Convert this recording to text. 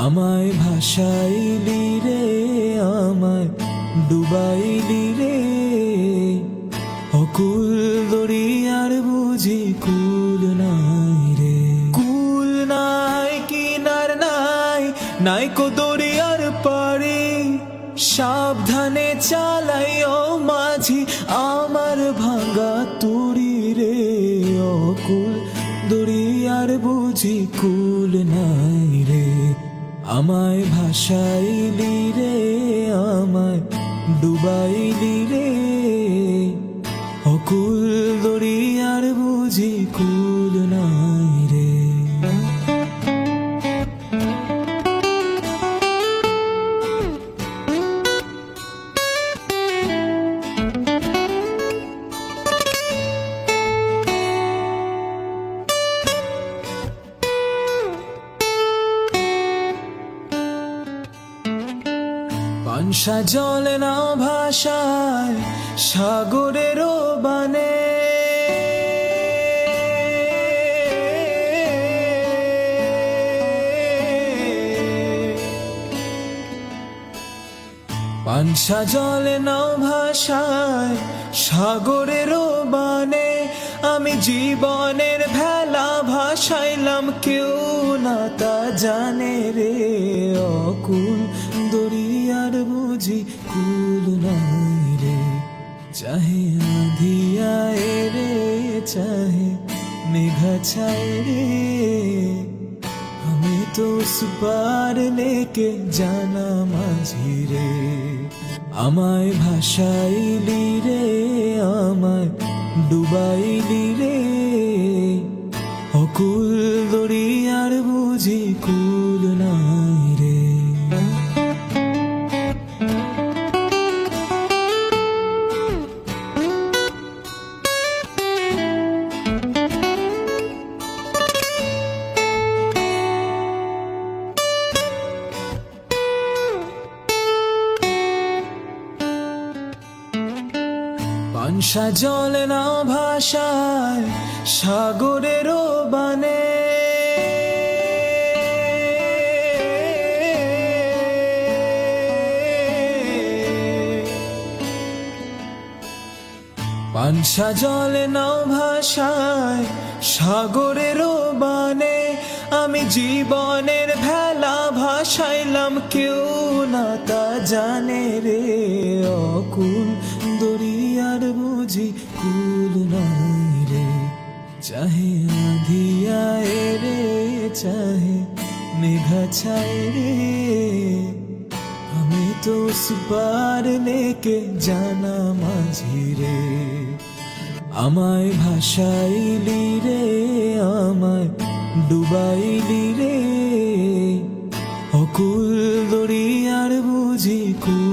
আমায় ভাসাইলি রে, আমায় ডুবাইলি রে, অকুল দরিয়ার বুঝি কুল নাই রে। কুল নাই, কিনার নাই, নাই কো দরিয়ার পারে, সাবধানে চালাই ও মাঝি আমার ভাঙা তুড়ি রে। অকুল দরিয়ার বুঝি কুল নাই রে, আমায় ভাসাইলি রে, আমায় ডুবাইলি রে, অকুল দরিয়ার বুঝি কুল নাই রে। পানসা জলে না ভাষায় সাগরেরও বানে, পানসা জলে না ভাষায় সাগরেরও বানে, আমি জীবনের ভেলা ভাসাইলাম কেউ না তা জানে রে। অকুল দরিয়ার বুঝি কুল নাই রে, চাহে আঁধিয়ায় রে, চাহে মেঘা ছায় রে, আমি তো সুপার লেকে জানা মাঝি রে। আমায় ভাসাইলি রে, আমায় ডুবাইলি রে, অকুল দরিয়ার বুঝি কুল নাই রে। পানসা জলে না ভাষায় সাগরেরও বানে, পানসা জলে না ভাষায় সাগরেরও বানে, আমি জীবনের ভেলা ভাসাইলাম কেউ না তা জানে রে। অকুল দরিয়ার বুঝি কুল নাই রে, চাহে আঁধিয়ায় রে, চাহে মেঘা ছায় রে, আমি তো সুপার লেকে জানা মাঝি রে। আমায় ভাসাইলি রে, আমায় ডুবাইলি রে, অকুল দরিয়ার বুঝি কুল